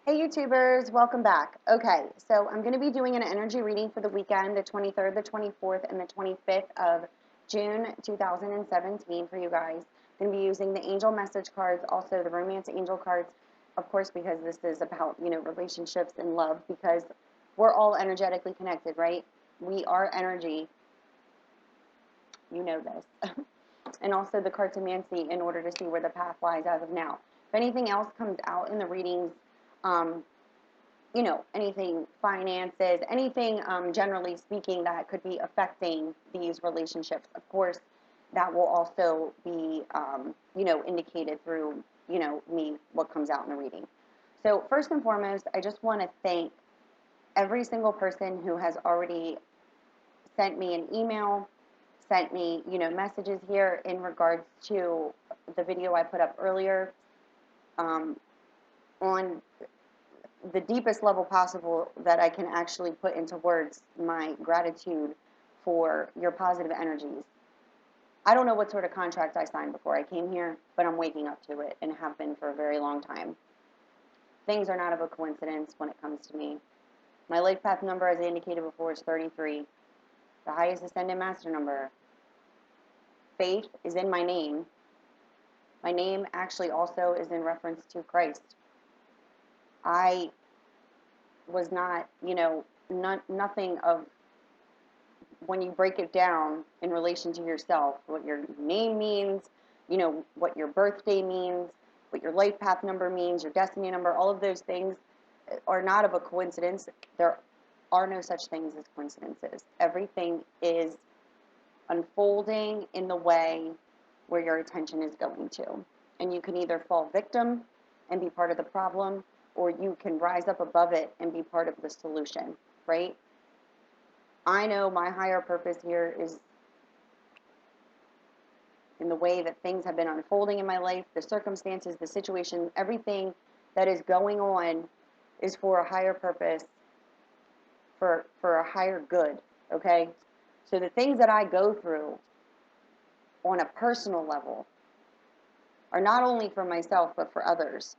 Hey YouTubers, welcome back. Okay, so I'm going to be doing an energy reading for the weekend, the 23rd, the 24th, and the 25th of June 2017 for you guys. I'm going to be using the angel message cards, also the romance angel cards, of course, because this is about, relationships and love, because we're all energetically connected, right? We are energy. You know this. And also the cartomancy in order to see where the path lies as of now. If anything else comes out in the readings, um, anything finances, anything generally speaking that could be affecting these relationships. Of course, that will also be, indicated through, me, what comes out in the reading. So first and foremost, I just want to thank every single person who has already sent me an email, sent me, messages here in regards to the video I put up earlier, on the deepest level possible that I can actually put into words my gratitude for your positive energies. I don't know what sort of contract I signed before I came here, but I'm waking up to it and have been for a very long time. Things are not of a coincidence when it comes to me. My life path number, as I indicated before, is 33. The highest ascendant master number. Faith is in my name. My name actually also is in reference to Christ. I was not, nothing of, when you break it down in relation to yourself, what your name means, what your birthday means, what your life path number means, your destiny number, all of those things are not of a coincidence. There are no such things as coincidences. Everything is unfolding in the way where your attention is going to. And you can either fall victim and be part of the problem, or you can rise up above it and be part of the solution, right? I know my higher purpose here is in the way that things have been unfolding in my life, the circumstances, the situation, everything that is going on is for a higher purpose, for a higher good, okay? So the things that I go through on a personal level are not only for myself, but for others.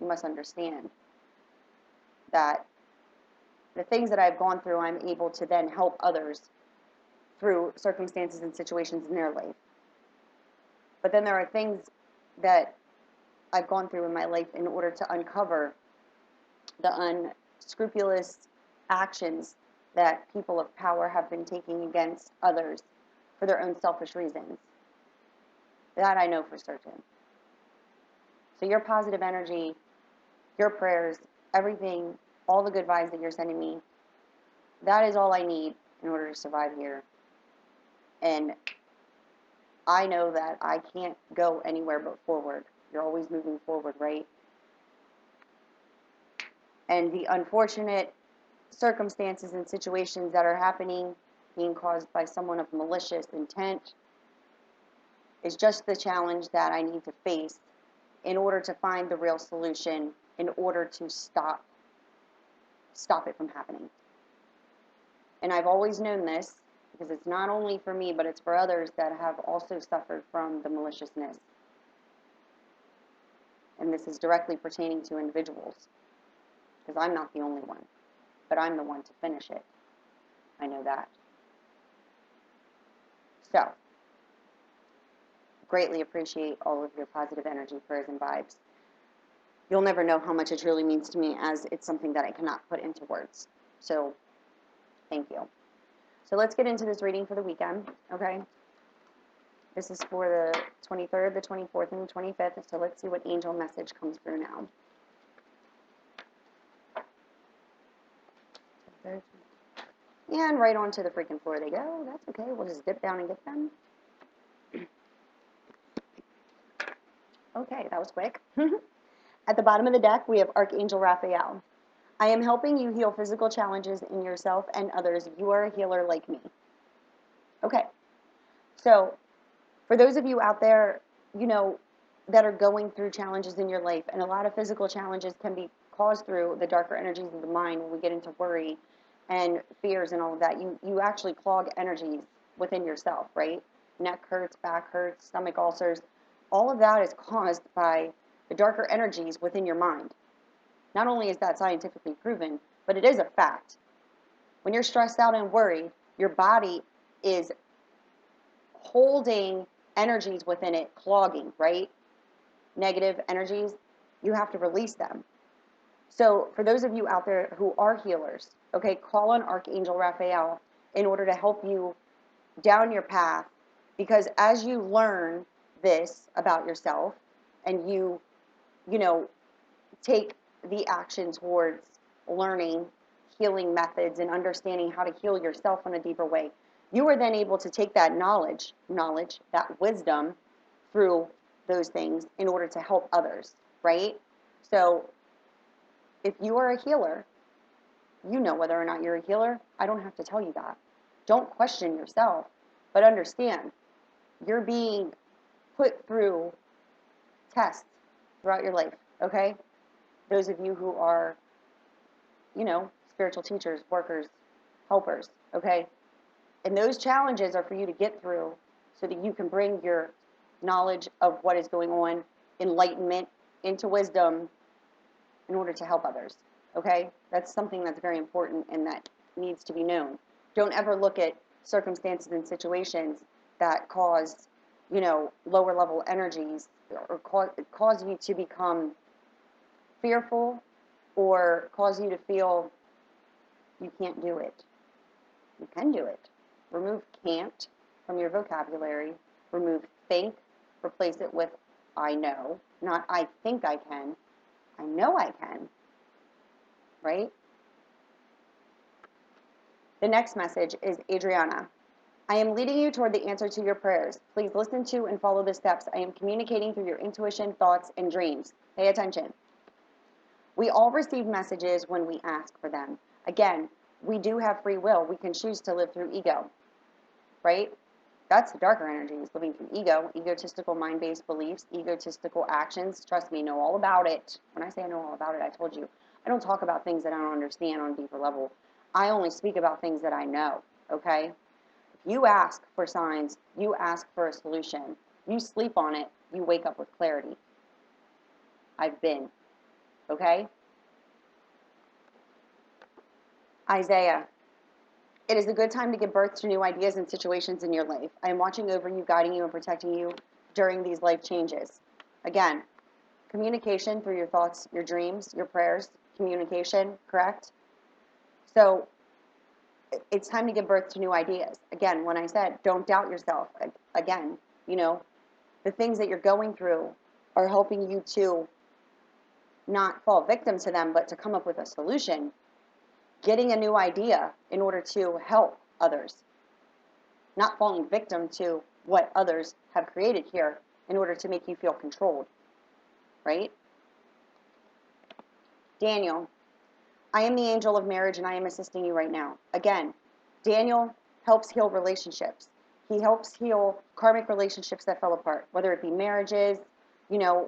You must understand that the things that I've gone through, I'm able to then help others through circumstances and situations in their life. But then there are things that I've gone through in my life in order to uncover the unscrupulous actions that people of power have been taking against others for their own selfish reasons. That I know for certain. So your positive energy, your prayers, everything, all the good vibes that you're sending me, that is all I need in order to survive here. And I know that I can't go anywhere but forward. You're always moving forward, right? And the unfortunate circumstances and situations that are happening, being caused by someone of malicious intent, is just the challenge that I need to face in order to find the real solution, in order to stop it from happening. And I've always known this, because it's not only for me, but it's for others that have also suffered from the maliciousness. And this is directly pertaining to individuals, because I'm not the only one, but I'm the one to finish it. I know that. So, greatly appreciate all of your positive energy, prayers, and vibes. You'll never know how much it truly means to me, as it's something that I cannot put into words. So, thank you. So let's get into this reading for the weekend, okay? This is for the 23rd, the 24th, and the 25th, so let's see what angel message comes through now. And right onto the freaking floor they go. That's okay. We'll just dip down and get them. Okay, that was quick. At the bottom of the deck, we have Archangel Raphael. I am helping you heal physical challenges in yourself and others. You are a healer like me. Okay, so for those of you out there, that are going through challenges in your life, and a lot of physical challenges can be caused through the darker energies of the mind when we get into worry and fears and all of that. You actually clog energies within yourself, right? Neck hurts, back hurts, stomach ulcers. All of that is caused by the darker energies within your mind. Not only is that scientifically proven, but it is a fact. When you're stressed out and worried, your body is holding energies within it, clogging, right? Negative energies, you have to release them. So for those of you out there who are healers, okay, call on Archangel Raphael in order to help you down your path, because as you learn this about yourself and you know, take the action towards learning healing methods and understanding how to heal yourself in a deeper way, you are then able to take that knowledge, that wisdom through those things in order to help others, right? So if you are a healer, you know whether or not you're a healer. I don't have to tell you that. Don't question yourself, but understand you're being put through tests throughout your life, okay? Those of you who are, spiritual teachers, workers, helpers, okay? And those challenges are for you to get through so that you can bring your knowledge of what is going on, enlightenment, into wisdom in order to help others, okay? That's something that's very important and that needs to be known. Don't ever look at circumstances and situations that cause, lower level energies or cause you to become fearful or cause you to feel you can't do it. You can do it. Remove can't from your vocabulary. Remove think. Replace it with I know. Not I think I can. I know I can. Right? The next message is Adriana. I am leading you toward the answer to your prayers. Please listen to and follow the steps. I am communicating through your intuition, thoughts, and dreams. Pay attention. We all receive messages when we ask for them. Again, we do have free will. We can choose to live through ego, right? That's the darker energies, living through ego, egotistical mind-based beliefs, egotistical actions. Trust me, know all about it. When I say I know all about it, I told you, I don't talk about things that I don't understand on a deeper level. I only speak about things that I know, okay? If you ask for signs, you ask for a solution, you sleep on it, you wake up with clarity. I've been, okay? Isaiah, it is a good time to give birth to new ideas and situations in your life. I am watching over you, guiding you, and protecting you during these life changes. Again, communication through your thoughts, your dreams, your prayers, communication, correct? So it's time to give birth to new ideas. Again, when I said don't doubt yourself, again, the things that you're going through are helping you to not fall victim to them, but to come up with a solution. Getting a new idea in order to help others, not falling victim to what others have created here in order to make you feel controlled, right? Daniel, I am the angel of marriage and I am assisting you right now. Again, Daniel helps heal relationships. He helps heal karmic relationships that fell apart, whether it be marriages,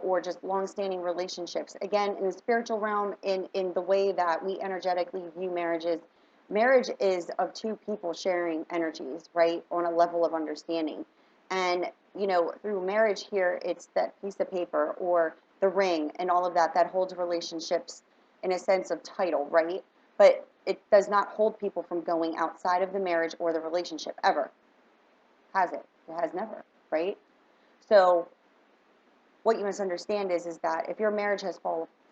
or just long-standing relationships. Again, in the spiritual realm, in the way that we energetically view marriages, marriage is of two people sharing energies, right, on a level of understanding. And, through marriage here, it's that piece of paper or the ring and all of that holds relationships in a sense of title, right? But it does not hold people from going outside of the marriage or the relationship ever. Has it? It has never, right? So what you must understand is that if your marriage has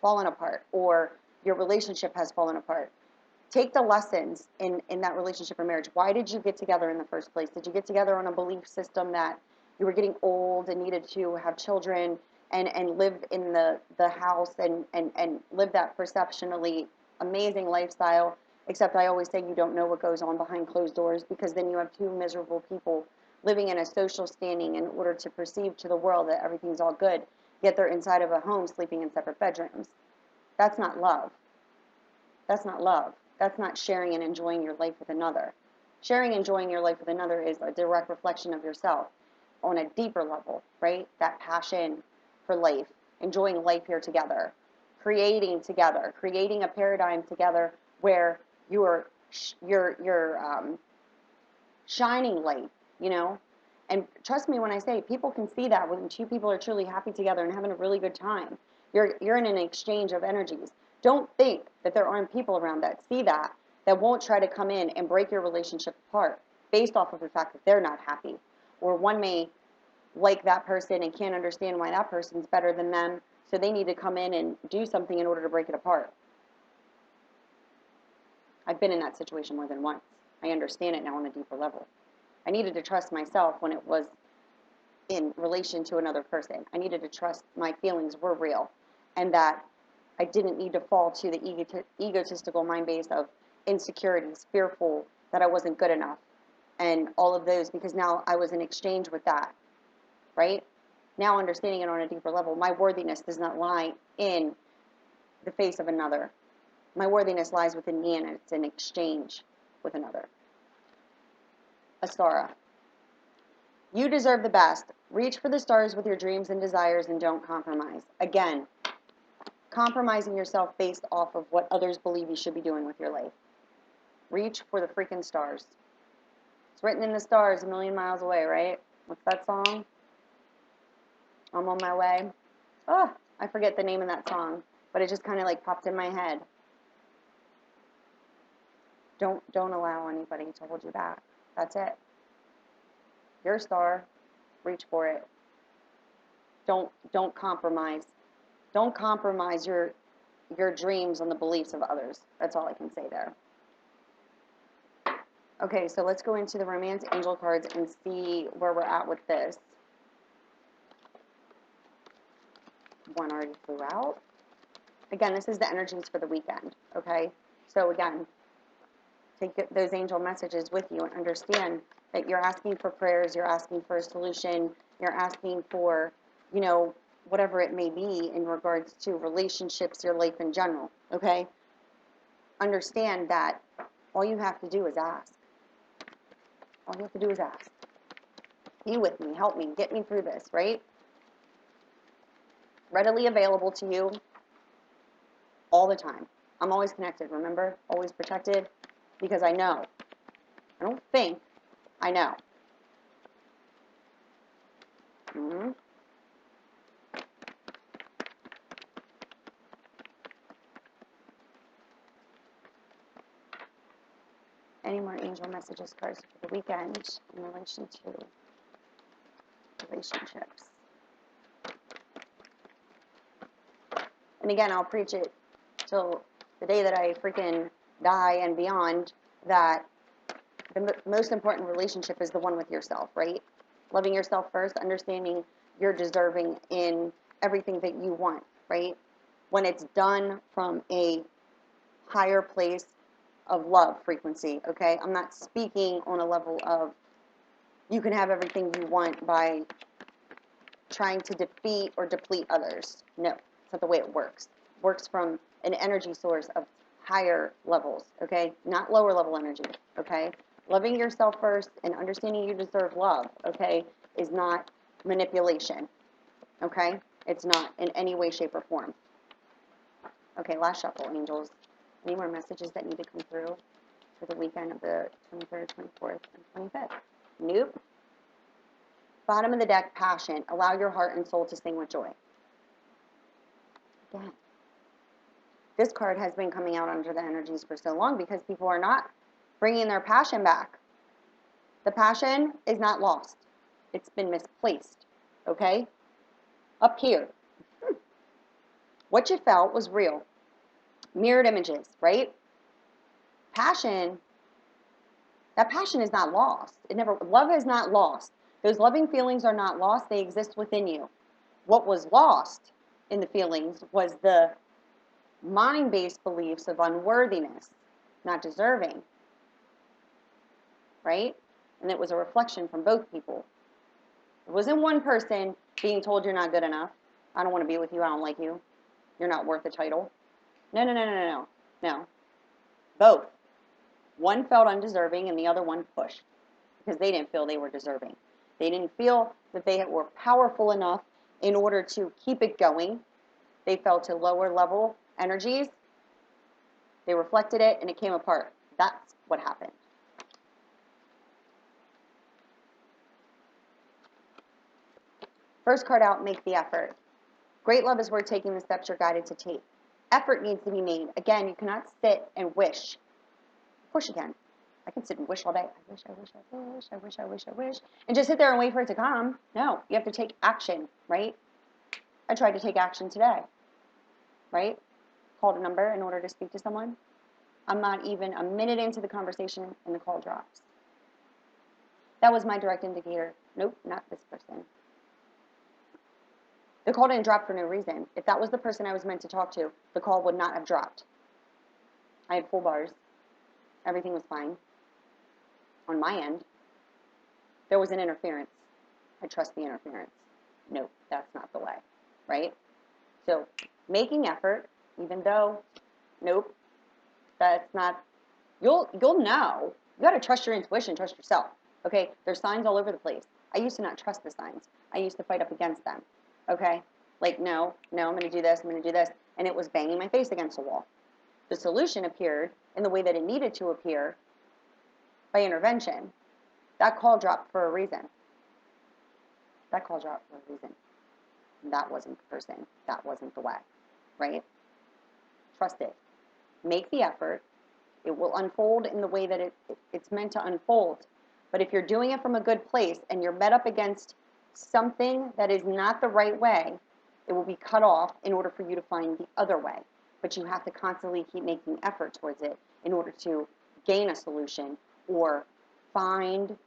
fallen apart or your relationship has fallen apart, take the lessons in that relationship or marriage. Why did you get together in the first place? Did you get together on a belief system that you were getting old and needed to have children and live in the house and live that perceptionally amazing lifestyle? Except I always say you don't know what goes on behind closed doors, because then you have two miserable people living in a social standing in order to perceive to the world that everything's all good, yet they're inside of a home sleeping in separate bedrooms. That's not love. That's not love. That's not sharing and enjoying your life with another. Sharing and enjoying your life with another is a direct reflection of yourself on a deeper level, right? That passion for life, enjoying life here together, creating together, creating a paradigm together where you're shining light, And trust me when I say people can see that when two people are truly happy together and having a really good time. You're in an exchange of energies. Don't think that there aren't people around that see that won't try to come in and break your relationship apart based off of the fact that they're not happy. Or one may like that person and can't understand why that person's better than them, so they need to come in and do something in order to break it apart. I've been in that situation more than once. I understand it now on a deeper level. I needed to trust myself when it was in relation to another person. I needed to trust my feelings were real and that I didn't need to fall to the egotistical mind base of insecurities, fearful that I wasn't good enough, and all of those, because now I was in exchange with that, right? Now understanding it on a deeper level, my worthiness does not lie in the face of another. My worthiness lies within me, and it's in exchange with another. Astara. You deserve the best. Reach for the stars with your dreams and desires and don't compromise. Again, compromising yourself based off of what others believe you should be doing with your life. Reach for the freaking stars. It's written in the stars a million miles away, right? What's that song? I'm on my way. Oh, I forget the name of that song, but it just kind of like popped in my head. Don't allow anybody to hold you back. That's it. Your star. Reach for it. Don't compromise. Don't compromise your dreams on the beliefs of others. That's all I can say there. Okay, so let's go into the romance angel cards and see where we're at with this. One already flew out. Again, this is the energies for the weekend, okay? So again, take those angel messages with you and understand that you're asking for prayers, you're asking for a solution, you're asking for, you know, whatever it may be in regards to relationships, your life in general, okay? Understand that all you have to do is ask. All you have to do is ask. Be with me, help me, get me through this, right? Readily available to you all the time. I'm always connected, remember? Always protected, because I know. I don't think, I know. Mm-hmm. Any more angel messages cards for the weekend in relation to relationships? And again, I'll preach it till the day that I freaking die and beyond, that the most important relationship is the one with yourself, right? Loving yourself first, understanding you're deserving in everything that you want, right? When it's done from a higher place of love frequency, okay? I'm not speaking on a level of you can have everything you want by trying to defeat or deplete others. No, it's not the way it works. It works from an energy source of higher levels, okay? Not lower level energy, okay? Loving yourself first and understanding you deserve love, okay, is not manipulation, okay? It's not in any way, shape, or form. Okay, last shuffle, angels. Any more messages that need to come through for the weekend of the 23rd, 24th, and 25th? Nope. Bottom of the deck, passion. Allow your heart and soul to sing with joy. Again. This card has been coming out under the energies for so long because people are not bringing their passion back. The passion is not lost. It's been misplaced, okay? Up here. What you felt was real. Mirrored images, right? Passion, that passion is not lost. Love is not lost. Those loving feelings are not lost. They exist within you. What was lost in the feelings was the mind-based beliefs of unworthiness, not deserving, right? And it was a reflection from both people. It wasn't one person being told you're not good enough. I don't want to be with you. I don't like you. You're not worth a title. No. Both. One felt undeserving and the other one pushed because they didn't feel they were deserving. They didn't feel that they were powerful enough in order to keep it going. They fell to lower level energies. They reflected it and it came apart. That's what happened. First card out, make the effort. Great love is worth taking the steps you're guided to take. Effort needs to be made. Again, you cannot sit and wish. Of course you can. I can sit and wish all day. I wish, I wish, I wish, I wish, I wish, I wish. And just sit there and wait for it to come. No, you have to take action, right? I tried to take action today, right? Called a number in order to speak to someone. I'm not even a minute into the conversation and the call drops. That was my direct indicator. Nope, not this person. The call didn't drop for no reason. If that was the person I was meant to talk to, the call would not have dropped. I had full bars. Everything was fine. On my end, there was an interference. I trust the interference. Nope, that's not the way, right? So making effort, even though, nope, that's not, you'll know. You got to trust your intuition, trust yourself. Okay, there's signs all over the place. I used to not trust the signs. I used to fight up against them. Okay, like no, I'm going to do this, I'm going to do this, and it was banging my face against the wall. The solution appeared in the way that it needed to appear by intervention. That call dropped for a reason. That call dropped for a reason. That wasn't the person. That wasn't the way, right? Trust it. Make the effort. It will unfold in the way that it's meant to unfold. But if you're doing it from a good place and you're met up against something that is not the right way, it will be cut off in order for you to find the other way. But you have to constantly keep making effort towards it in order to gain a solution or find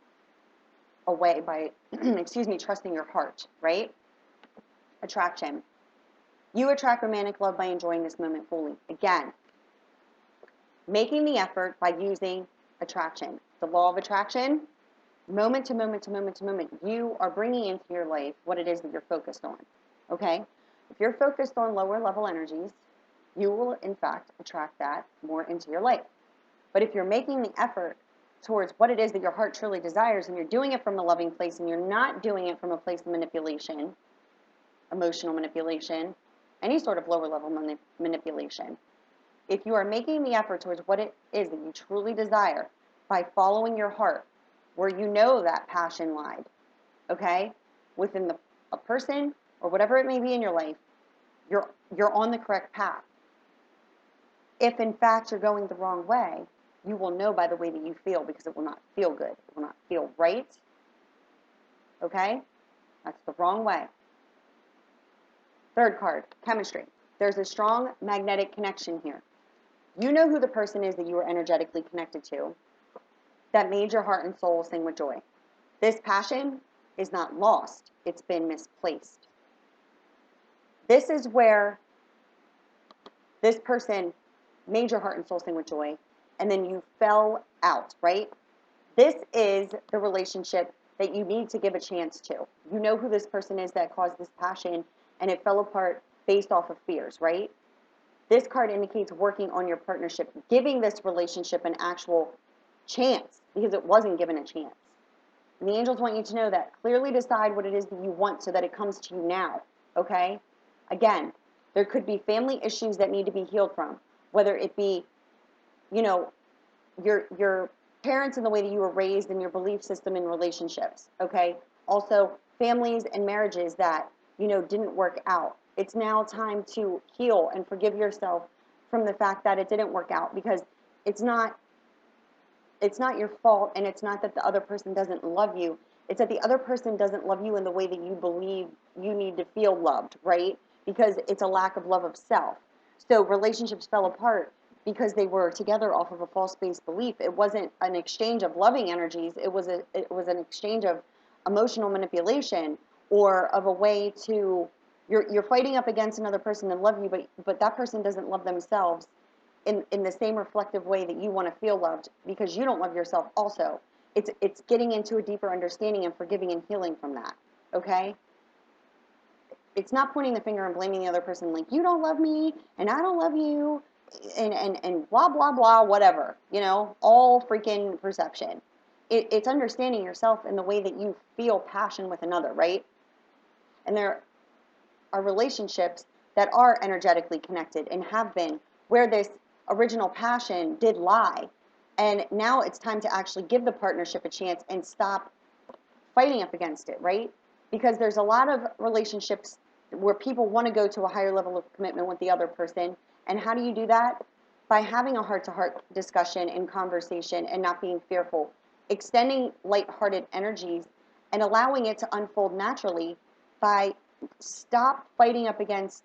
a way by, trusting your heart, right? Attraction. You attract romantic love by enjoying this moment fully. Again, making the effort by using attraction. The law of attraction, moment to moment to moment to moment, you are bringing into your life what it is that you're focused on, okay? If you're focused on lower level energies, you will, in fact, attract that more into your life. But if you're making the effort towards what it is that your heart truly desires and you're doing it from a loving place and you're not doing it from a place of manipulation, emotional manipulation, any sort of lower level manipulation, if you are making the effort towards what it is that you truly desire by following your heart, where you know that passion lied, okay, within a person or whatever it may be in your life, you're on the correct path. If in fact you're going the wrong way, you will know by the way that you feel because it will not feel good. It will not feel right. Okay? That's the wrong way. Third card, chemistry. There's a strong magnetic connection here. You know who the person is that you are energetically connected to that made your heart and soul sing with joy. This passion is not lost. It's been misplaced. This is where this person made your heart and soul sing with joy, and then you fell out, right? This is the relationship that you need to give a chance to. You know who this person is that caused this passion, and it fell apart based off of fears, right? This card indicates working on your partnership, giving this relationship an actual chance, because it wasn't given a chance. And the angels want you to know that. Clearly decide what it is that you want so that it comes to you now, okay? Again, there could be family issues that need to be healed from, whether it be, your parents and the way that you were raised and your belief system in relationships, okay? Also, families and marriages that, didn't work out. It's now time to heal and forgive yourself from the fact that it didn't work out, because it's not your fault, and it's not that the other person doesn't love you. It's that the other person doesn't love you in the way that you believe you need to feel loved, right? Because it's a lack of love of self. So relationships fell apart because they were together off of a false-based belief. It wasn't an exchange of loving energies. It was an exchange of emotional manipulation, or of a way to, you're fighting up against another person to love you, but that person doesn't love themselves in the same reflective way that you want to feel loved, because you don't love yourself also. It's getting into a deeper understanding and forgiving and healing from that, okay? It's not pointing the finger and blaming the other person like, you don't love me, and I don't love you, and blah, blah, blah, whatever, all freaking perception. It's understanding yourself in the way that you feel passion with another, right? And there are relationships that are energetically connected and have been, where this original passion did lie. And now it's time to actually give the partnership a chance and stop fighting up against it, right? Because there's a lot of relationships where people want to go to a higher level of commitment with the other person. And how do you do that? By having a heart-to-heart discussion and conversation and not being fearful, extending light-hearted energies and allowing it to unfold naturally by stop fighting up against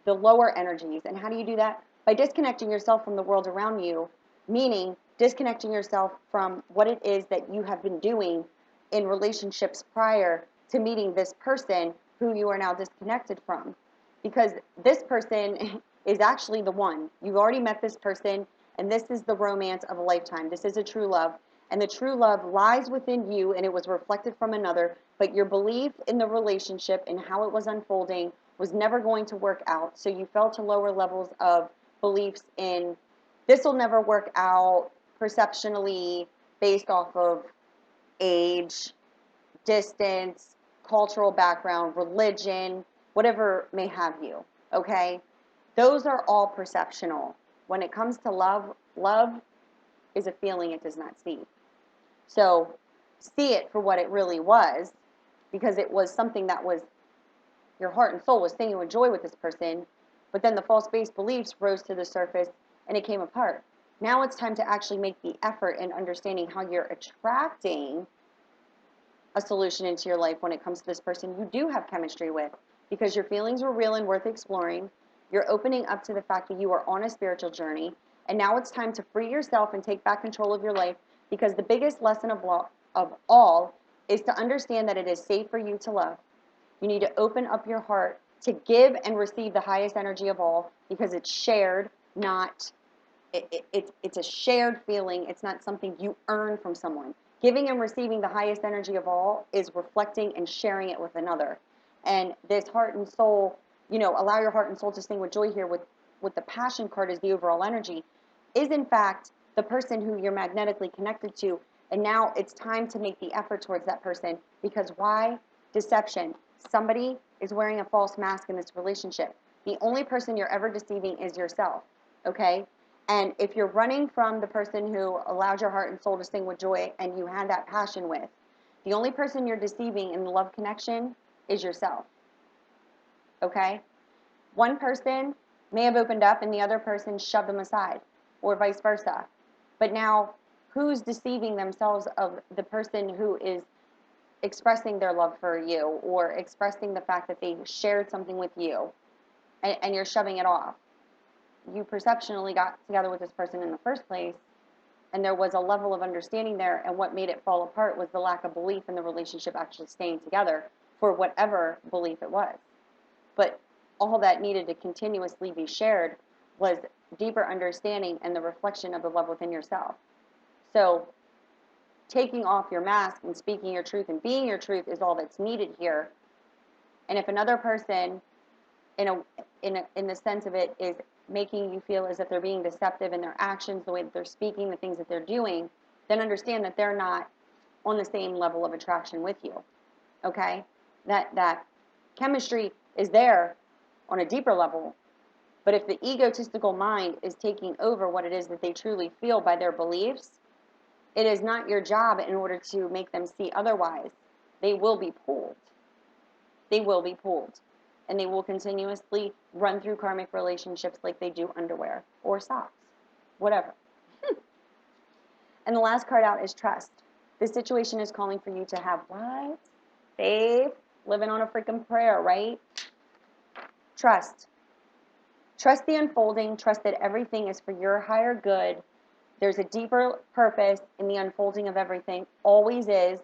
the lower energies. And how do you do that? By disconnecting yourself from the world around you, meaning disconnecting yourself from what it is that you have been doing in relationships prior to meeting this person who you are now disconnected from. Because this person is actually the one. You've already met this person, and this is the romance of a lifetime. This is a true love. And the true love lies within you, and it was reflected from another. But your belief in the relationship and how it was unfolding was never going to work out. So you fell to lower levels of beliefs in this will never work out perceptionally based off of age, distance, cultural background, religion, whatever may have you, okay? Those are all perceptional. When it comes to love, love is a feeling it does not see. So see it for what it really was, because it was something that was your heart and soul was saying you enjoy with this person, but then the false-based beliefs rose to the surface and it came apart. Now it's time to actually make the effort in understanding how you're attracting a solution into your life when it comes to this person you do have chemistry with, because your feelings were real and worth exploring. You're opening up to the fact that you are on a spiritual journey, and now it's time to free yourself and take back control of your life, because the biggest lesson of all is to understand that it is safe for you to love. You need to open up your heart to give and receive the highest energy of all, because it's shared, not it's a shared feeling. It's not something you earn from someone. Giving and receiving the highest energy of all is reflecting and sharing it with another. And this heart and soul, allow your heart and soul to sing with joy here with the passion card as the overall energy, is in fact the person who you're magnetically connected to. And now it's time to make the effort towards that person, because why? Deception. Somebody is wearing a false mask in this relationship. The only person you're ever deceiving is yourself, okay? And if you're running from the person who allowed your heart and soul to sing with joy and you had that passion with, the only person you're deceiving in the love connection is yourself, okay? One person may have opened up and the other person shoved them aside, or vice versa. But now, who's deceiving themselves of the person who is expressing their love for you or expressing the fact that they shared something with you, and you're shoving it off? You perceptionally got together with this person in the first place, and there was a level of understanding there, and what made it fall apart was the lack of belief in the relationship actually staying together for whatever belief it was. But all that needed to continuously be shared was deeper understanding and the reflection of the love within yourself. So taking off your mask and speaking your truth and being your truth is all that's needed here. And if another person, in the sense of it, is making you feel as if they're being deceptive in their actions, the way that they're speaking, the things that they're doing, then understand that they're not on the same level of attraction with you, okay? That chemistry is there on a deeper level, but if the egotistical mind is taking over what it is that they truly feel by their beliefs, it is not your job in order to make them see otherwise. They will be pulled. They will be pulled. And they will continuously run through karmic relationships like they do underwear or socks, whatever. And the last card out is trust. This situation is calling for you to have what? Faith, living on a freaking prayer, right? Trust. Trust the unfolding. Trust that everything is for your higher good. There's a deeper purpose in the unfolding of everything. Always is.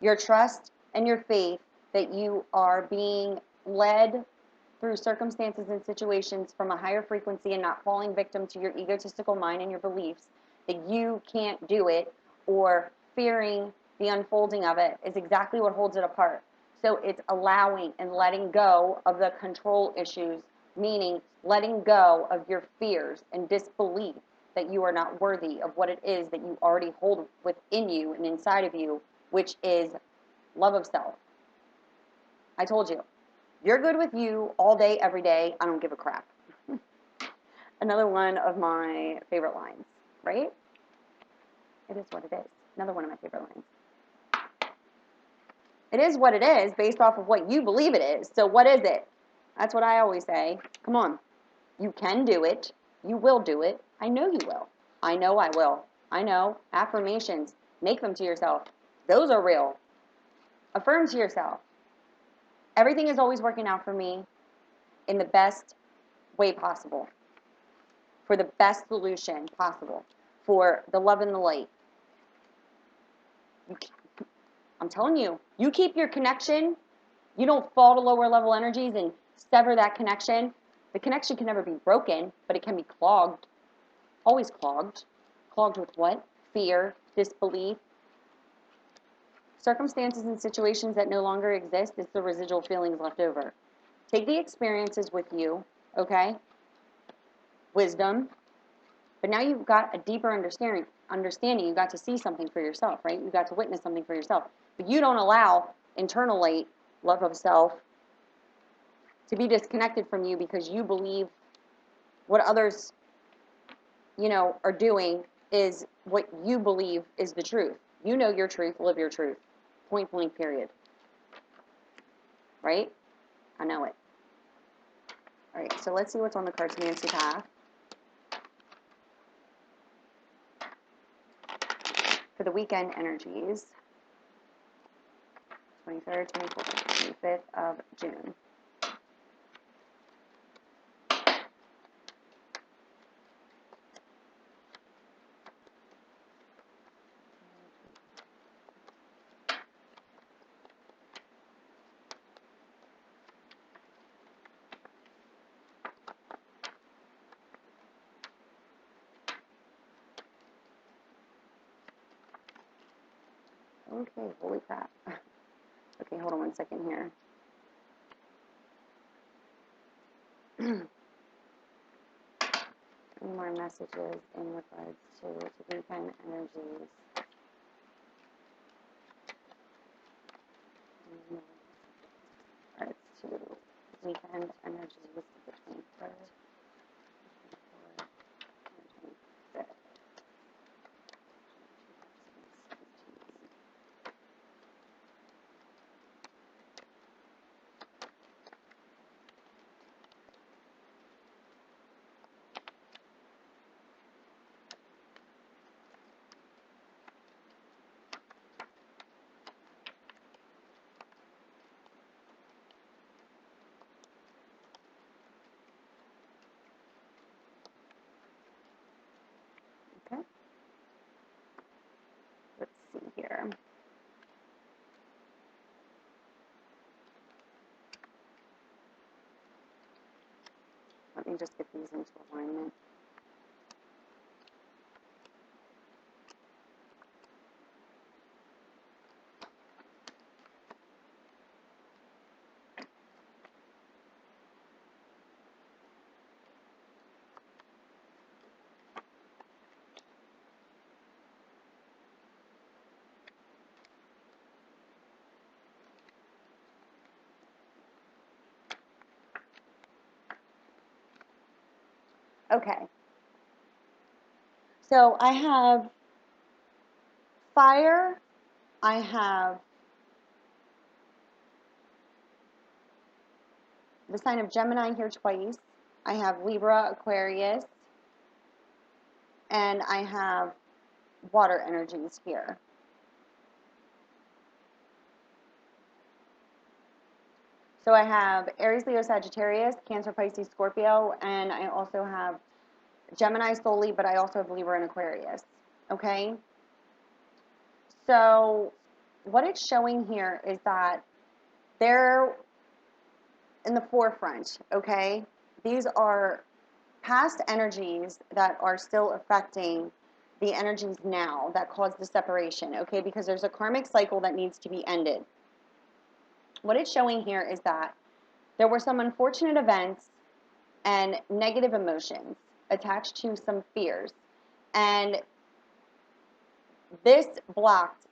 Your trust and your faith that you are being led through circumstances and situations from a higher frequency and not falling victim to your egotistical mind and your beliefs that you can't do it, or fearing the unfolding of it, is exactly what holds it apart. So it's allowing and letting go of the control issues, meaning letting go of your fears and disbelief that you are not worthy of what it is that you already hold within you and inside of you, which is love of self. I told you, you're good with you all day, every day. I don't give a crap. Another one of my favorite lines, right? It is what it is. Another one of my favorite lines. It is what it is based off of what you believe it is. So what is it? That's what I always say. Come on. You can do it. You will do it. I know you will. I know I will. I know. Affirmations. Make them to yourself. Those are real. Affirm to yourself. Everything is always working out for me in the best way possible. For the best solution possible. For the love and the light. I'm telling you, you keep your connection. You don't fall to lower level energies and sever that connection. The connection can never be broken, but it can be clogged. Always clogged. Clogged with what? Fear, disbelief. Circumstances and situations that no longer exist, it's the residual feelings left over. Take the experiences with you, okay? Wisdom. But now you've got a deeper understanding. You got to see something for yourself, right? You got to witness something for yourself. But you don't allow internal light, love of self, to be disconnected from you because you believe what others, are doing is what you believe is the truth. You know your truth, live your truth. Point blank, period. Right? I know it. All right, so let's see what's on the cards Nancy path. For the weekend energies, 23rd, 24th, 25th of June. Okay, holy crap. Okay, hold on one second here. Any more messages in regards to weekend energies? Regards to weekend energies between 3rd, 24th, and 25th. Okay. Let's see here. Let me just get these into alignment. Okay. So I have fire, I have the sign of Gemini here twice, I have Libra, Aquarius, and I have water energies here. So I have Aries, Leo, Sagittarius, Cancer, Pisces, Scorpio, and I also have Gemini solely, but I also have Libra and Aquarius. Okay? So what it's showing here is that they're in the forefront, okay? These are past energies that are still affecting the energies now that caused the separation, okay? Because there's a karmic cycle that needs to be ended. What it's showing here is that there were some unfortunate events and negative emotions attached to some fears. And this blocked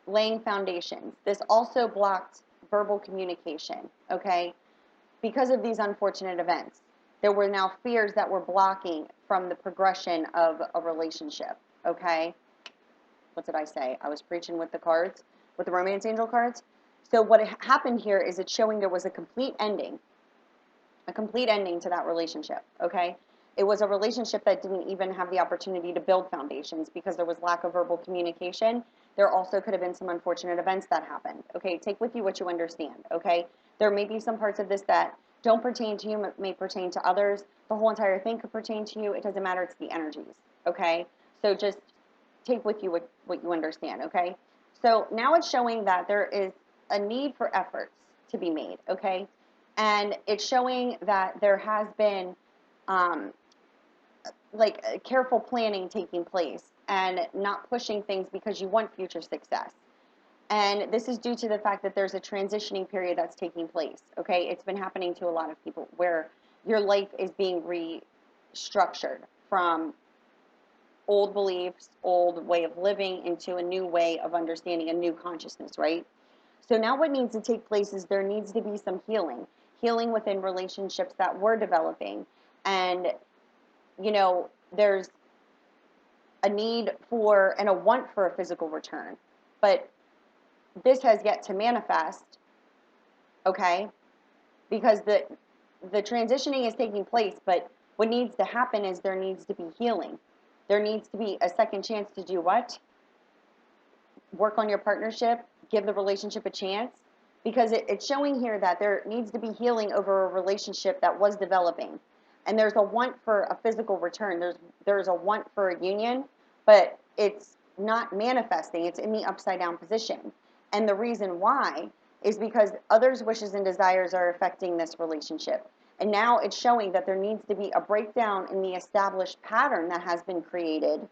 laying foundations. This also blocked verbal communication, okay? Because of these unfortunate events. There were now fears that were blocking from the progression of a relationship, okay? What did I say? I was preaching with the cards, with the romance angel cards. So what happened here is it's showing there was a complete ending to that relationship, okay? It was a relationship that didn't even have the opportunity to build foundations because there was lack of verbal communication. There also could have been some unfortunate events that happened, okay? Take with you what you understand, okay? There may be some parts of this that don't pertain to you, may pertain to others. The whole entire thing could pertain to you. It doesn't matter, it's the energies, okay? So just take with you what you understand, okay? So now it's showing that there is a need for efforts to be made, okay? And it's showing that there has been like careful planning taking place and not pushing things because you want future success. And this is due to the fact that there's a transitioning period that's taking place, okay? It's been happening to a lot of people where your life is being restructured from old beliefs, old way of living into a new way of understanding, a new consciousness, right? So now what needs to take place is there needs to be some healing within relationships that we're developing. And, there's a need for and a want for a physical return. But this has yet to manifest, okay? Because the transitioning is taking place, but what needs to happen is there needs to be healing. There needs to be a second chance to do what? Work on your partnership, give the relationship a chance, because it's showing here that there needs to be healing over a relationship that was developing. And there's a want for a physical return. There's a want for a union, but it's not manifesting. It's in the upside down position. And the reason why is because others' wishes and desires are affecting this relationship. And now it's showing that there needs to be a breakdown in the established pattern that has been created,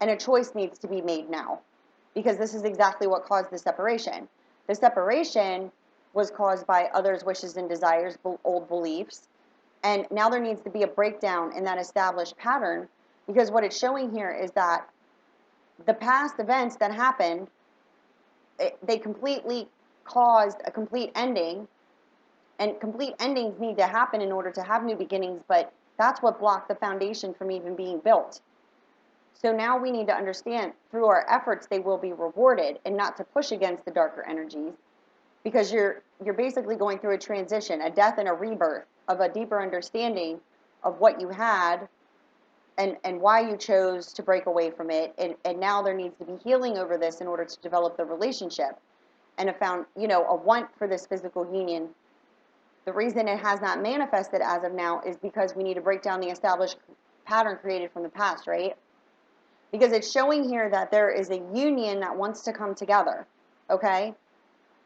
and a choice needs to be made now, because this is exactly what caused the separation. The separation was caused by others' wishes and desires, old beliefs, and now there needs to be a breakdown in that established pattern, because what it's showing here is that the past events that happened, they completely caused a complete ending, and complete endings need to happen in order to have new beginnings, but that's what blocked the foundation from even being built. So now we need to understand through our efforts they will be rewarded, and not to push against the darker energies, because you're basically going through a transition, a death and a rebirth of a deeper understanding of what you had and why you chose to break away from it. And now there needs to be healing over this in order to develop the relationship and a want for this physical union. The reason it has not manifested as of now is because we need to break down the established pattern created from the past, right? Because it's showing here that there is a union that wants to come together, okay?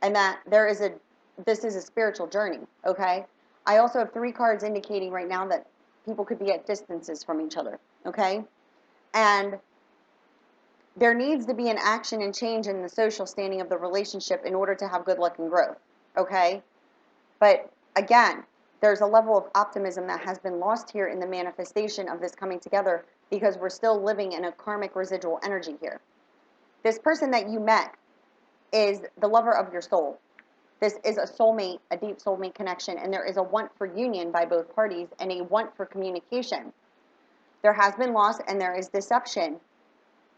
And that this is a spiritual journey, okay? I also have 3 cards indicating right now that people could be at distances from each other, okay? And there needs to be an action and change in the social standing of the relationship in order to have good luck and growth, okay? But again, there's a level of optimism that has been lost here in the manifestation of this coming together, because we're still living in a karmic residual energy here. This person that you met is the lover of your soul. This is a soulmate, a deep soulmate connection, and there is a want for union by both parties and a want for communication. There has been loss and there is deception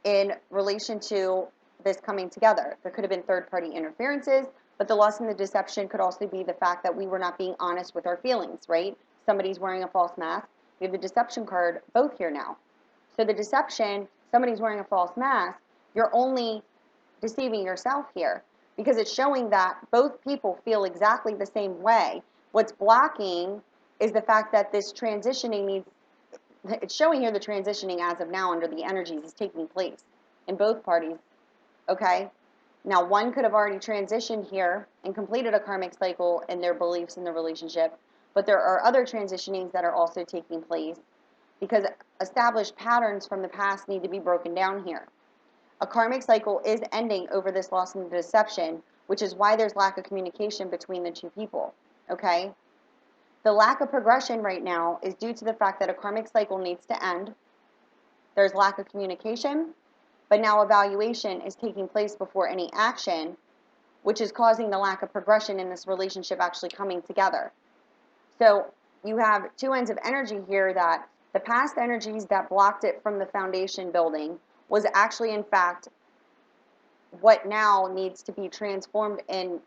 in relation to this coming together. There could have been third-party interferences, but the loss and the deception could also be the fact that we were not being honest with our feelings, right? Somebody's wearing a false mask. We have the deception card both here now. So the deception, somebody's wearing a false mask, you're only deceiving yourself here, because it's showing that both people feel exactly the same way. What's blocking is the fact that this transitioning it's showing here the transitioning as of now under the energies is taking place in both parties, okay? Now, one could have already transitioned here and completed a karmic cycle in their beliefs in the relationship, but there are other transitionings that are also taking place, because established patterns from the past need to be broken down here. A karmic cycle is ending over this loss and deception, which is why there's lack of communication between the two people, okay? The lack of progression right now is due to the fact that a karmic cycle needs to end. There's lack of communication, but now evaluation is taking place before any action, which is causing the lack of progression in this relationship actually coming together. So you have 2 ends of energy here, that the past energies that blocked it from the foundation building was actually, in fact, what now needs to be transformed in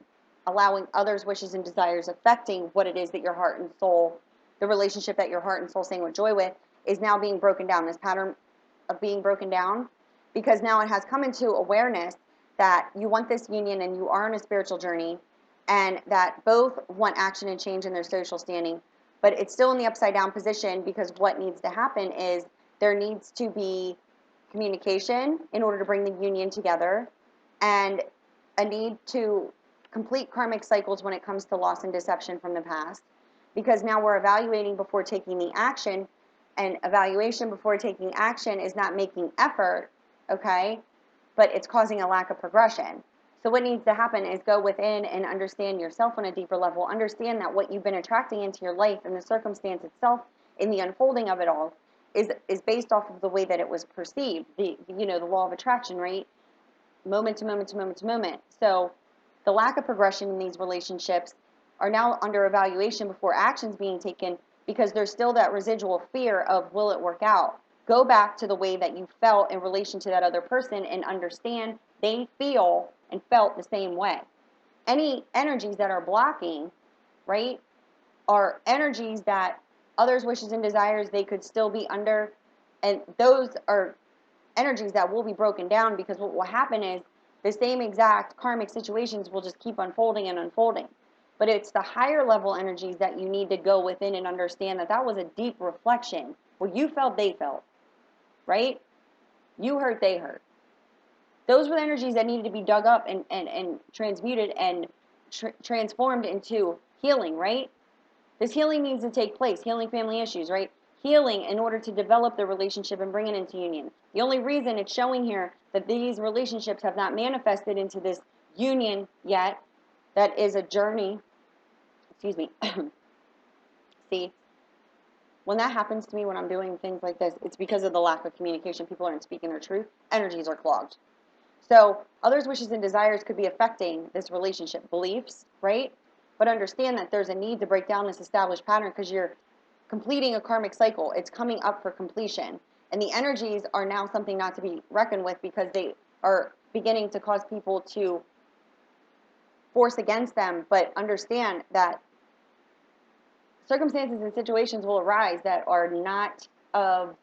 allowing others' wishes and desires affecting what it is that your heart and soul, the relationship that your heart and soul sing with joy with, is now being broken down. This pattern of being broken down, because now it has come into awareness that you want this union and you are on a spiritual journey, and that both want action and change in their social standing, but it's still in the upside down position, because what needs to happen is there needs to be communication in order to bring the union together, and a need to complete karmic cycles when it comes to loss and deception from the past, because now we're evaluating before taking the action, and evaluation before taking action is not making effort, okay, but it's causing a lack of progression. So what needs to happen is go within and understand yourself on a deeper level. Understand that what you've been attracting into your life and the circumstance itself in the unfolding of it all is based off of the way that it was perceived. The law of attraction, right? Moment to moment to moment to moment. So the lack of progression in these relationships are now under evaluation before actions being taken, because there's still that residual fear of, will it work out? Go back to the way that you felt in relation to that other person and understand they feel and felt the same way. Any energies that are blocking, right, are energies that others' wishes and desires they could still be under, and those are energies that will be broken down, because what will happen is the same exact karmic situations will just keep unfolding and unfolding. But it's the higher level energies that you need to go within and understand that that was a deep reflection. What you felt, they felt, right? You hurt, they hurt. Those were the energies that needed to be dug up and transmuted and transformed into healing, right? This healing needs to take place, healing family issues, right? Healing in order to develop the relationship and bring it into union. The only reason it's showing here that these relationships have not manifested into this union yet, that is a journey, excuse me, see, when that happens to me when I'm doing things like this, it's because of the lack of communication. People aren't speaking their truth. Energies are clogged. So others' wishes and desires could be affecting this relationship, beliefs, right? But understand that there's a need to break down this established pattern, because you're completing a karmic cycle. It's coming up for completion. And the energies are now something not to be reckoned with, because they are beginning to cause people to force against them. But understand that circumstances and situations will arise that are not of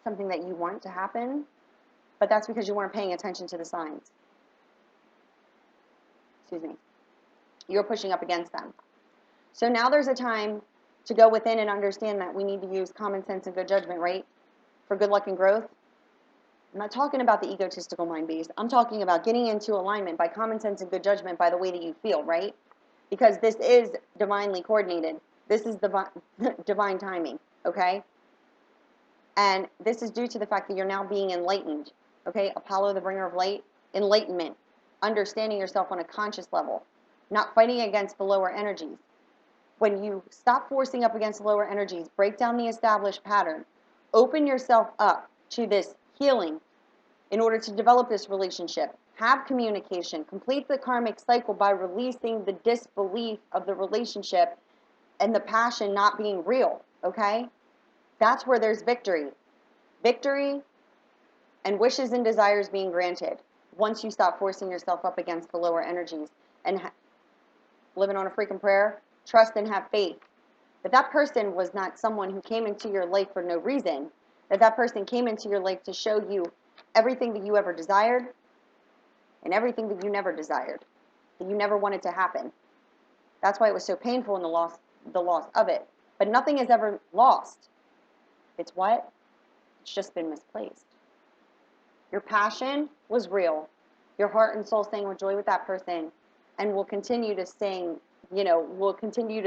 something that you want to happen, but that's because you weren't paying attention to the signs. Excuse me. You're pushing up against them. So now there's a time to go within and understand that we need to use common sense and good judgment, right? For good luck and growth. I'm not talking about the egotistical mind beast. I'm talking about getting into alignment by common sense and good judgment, by the way that you feel, right? Because this is divinely coordinated. This is divine timing, okay? And this is due to the fact that you're now being enlightened, okay? Apollo, the bringer of light, enlightenment, understanding yourself on a conscious level, not fighting against the lower energies. When you stop forcing up against lower energies, break down the established pattern, open yourself up to this healing in order to develop this relationship, have communication, complete the karmic cycle by releasing the disbelief of the relationship and the passion not being real, okay? That's where there's victory. Victory and wishes and desires being granted once you stop forcing yourself up against the lower energies and living on a freaking prayer. Trust and have faith that that person was not someone who came into your life for no reason, that person came into your life to show you everything that you ever desired and everything that you never desired, that you never wanted to happen. That's why it was so painful in the loss of it. But nothing is ever lost. It's what? It's just been misplaced. Your passion was real. Your heart and soul sang with joy with that person, and will continue to sing, will continue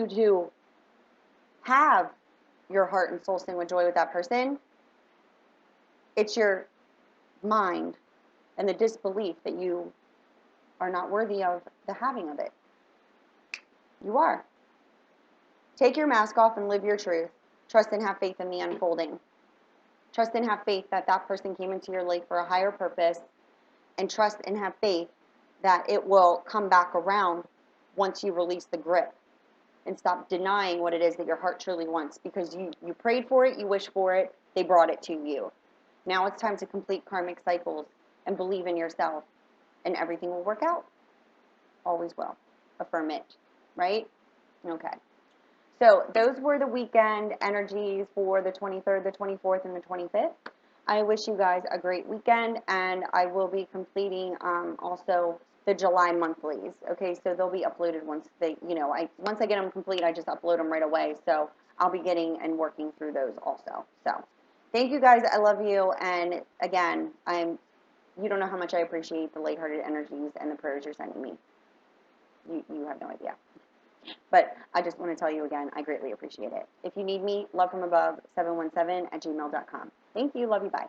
to have your heart and soul sing with joy with that person. It's your mind and the disbelief that you are not worthy of the having of it. You are. Take your mask off and live your truth. Trust and have faith in the unfolding. Trust and have faith that that person came into your life for a higher purpose, and trust and have faith that it will come back around once you release the grip and stop denying what it is that your heart truly wants, because you prayed for it, you wished for it, they brought it to you. Now it's time to complete karmic cycles and believe in yourself, and everything will work out. Always will. Affirm it, right? Okay. So those were the weekend energies for the 23rd, the 24th, and the 25th. I wish you guys a great weekend, and I will be completing also the July monthlies. Okay, so they'll be uploaded once they, once I get them complete, I just upload them right away. So I'll be getting and working through those also. So thank you guys. I love you, and again, you don't know how much I appreciate the lighthearted energies and the prayers you're sending me. You have no idea. But I just want to tell you again, I greatly appreciate it. If you need me, love from above, 717 at gmail.com. Thank you. Love you. Bye.